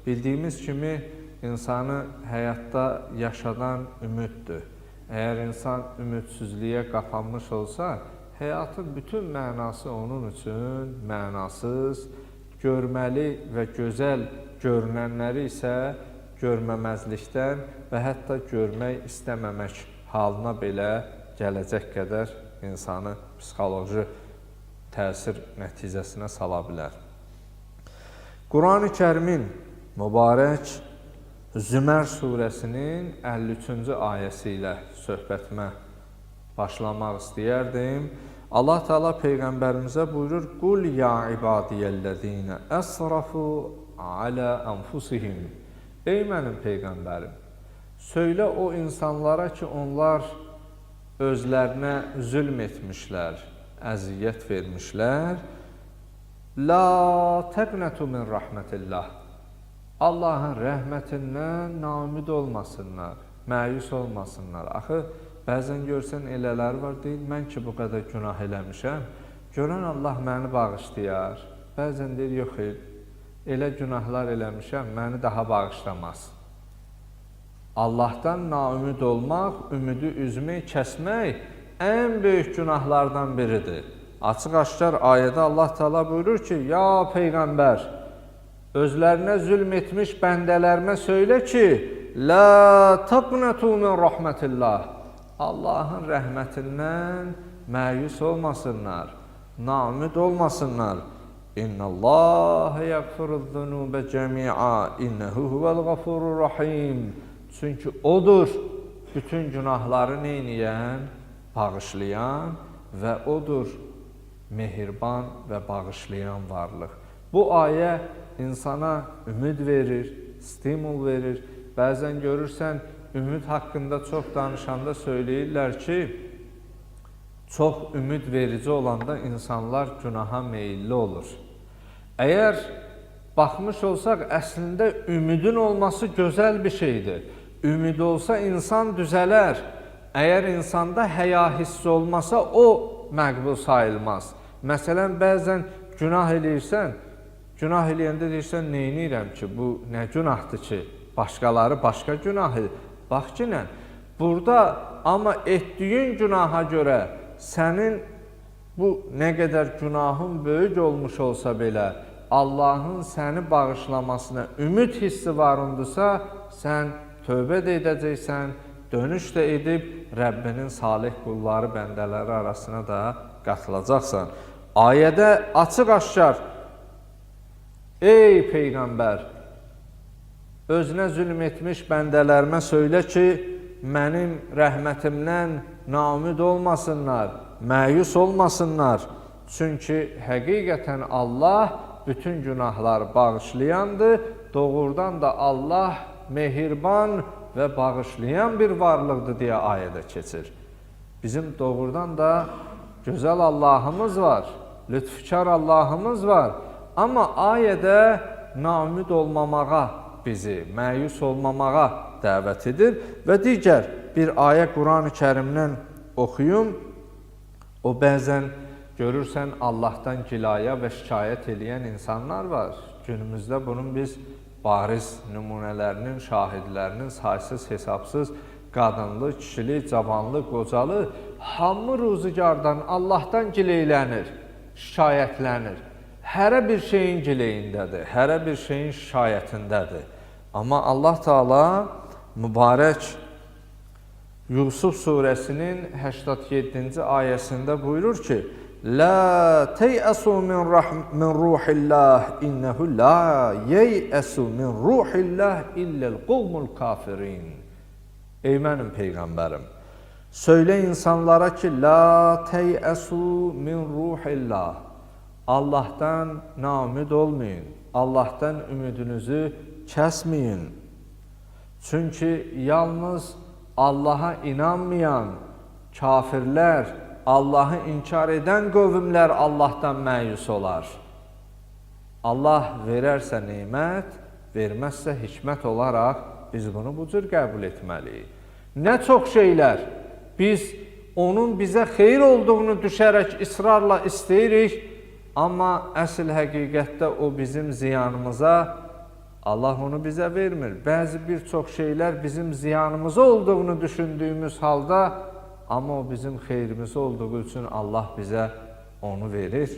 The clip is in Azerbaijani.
Bildiyimiz kimi insanı həyatda yaşadan ümiddir. Əgər insan ümidsizliyə qapanmış olsa, həyatın bütün mənası onun üçün mənasız, görməli və gözəl görünənləri isə görməməzlikdən və hətta görmək istəməmək halına belə gələcək qədər insanı psixoloji təsir nəticəsinə sala bilər. Quran-ı Kərimin mübarək Zümər surəsinin 53-cü ayəsi ilə söhbətimə başlamaq istəyərdim. Allah Teala Peyğəmbərimizə buyurur: "Qul ya ibadiyəllezine əsrafu alə anfusihim." Ey mənim Peyğəmbərim, söylə o insanlara ki, onlar özlərinə zülm etmişlər, əziyyət vermişlər. La təqnətu min rəhmətillah. Allahın rəhmətindən naümid olmasınlar, məyus olmasınlar. Axı, bəzən görsən elələri var, deyil, mən ki, bu qədər günah eləmişəm, görən Allah məni bağışlayar. Bəzən deyir, yox, elə günahlar eləmişəm, məni daha bağışlamaz. Allahdan naümid olmaq, ümidi üzmək, kəsmək ən böyük günahlardan biridir. Açıq-aşkar ayədə Allah Teala buyurur ki, ya Peyğəmbər, özlərinə zülm etmiş bəndələrimə söylə ki, la təqnətu min rəhmətillah. Allahın rəhmətindən məyus olmasınlar, naümid olmasınlar. İnnəllâhe yəğfiruzzunubə cəmi'a, innəhu huvəl-ğafurur rahim. Çünki odur bütün günahları neyniyən, bağışlayan və odur mehriban və bağışlayan varlıq. Bu ayə insana ümid verir, stimul verir. Bəzən görürsən, ümid haqqında çox danışanda söyləyirlər ki, çox ümid verici olanda insanlar günaha meyilli olur. Əgər baxmış olsaq, əslində ümidin olması gözəl bir şeydir. Ümid olsa insan düzələr. Əgər insanda həya hissi olmasa, o məqbul sayılmaz. Məsələn, bəzən günah eləyirsən, günah eləyəndə deyirsən, neynirəm ki, bu nə günahdır ki, başqaları başqa günah edir. Bax ki, nə? Burada amma etdiyin günaha görə sənin bu nə qədər günahın böyük olmuş olsa belə, Allahın səni bağışlamasına ümid hissi varındısa, sən tövbə də edəcəksən, dönüş də edib Rəbbinin salih qulları, bəndələri arasına da qatılacaqsan. Ayədə açıq-aşkar, ey Peyğəmbər, özünə zülm etmiş bəndələrimə söylə ki, mənim rəhmətimdən naümid olmasınlar, məyus olmasınlar. Çünki həqiqətən Allah bütün günahları bağışlayandır, doğrudan da Allah mehriban və bağışlayan bir varlıqdır deyə ayədə keçir. Bizim doğrudan da gözəl Allahımız var, lütfkar Allahımız var. Amma ayədə naümid olmamağa bizi, məyus olmamağa dəvət edir. Və digər bir ayə Quran-ı Kərimdən oxuyum. O bəzən görürsən Allahdan gilaya və şikayət eləyən insanlar var. Günümüzdə bunun biz bariz nümunələrinin, şahidlərinin saysız, hesabsız qadınlı, kişili, cavanlı, qocalı hamı ruzigardan, Allahdan gileylənir, şikayətlənir. Hərə bir şeyin gileyindədir, hərə bir şeyin şikayətindədir. Amma Allah Teala mübarək Yusuf surəsinin 87-ci ayəsində buyurur ki, La teyəsu min ruhillah, innehu la yeyəsu min ruhillah illəl qovmul kafirin. Ey mənim Peyğəmbərim, söylə insanlara ki, la teyəsu min ruhillah. Allahdan naümid olmayın, Allahdan ümidinizi kəsməyin. Çünki yalnız Allaha inanmayan kafirlər, Allahı inkar edən qövmlər Allahdan məyus olar. Allah verərsə nemət, verməzsə hikmət olaraq biz bunu bu cür qəbul etməliyik. Nə çox şeylər biz onun bizə xeyir olduğunu düşərək israrla istəyirik, amma əsl həqiqətdə o bizim ziyanımıza Allah onu bizə vermir. Bəzi bir çox şeylər bizim ziyanımız olduğunu düşündüyümüz halda, amma o bizim xeyrimiz olduğu üçün Allah bizə onu verir.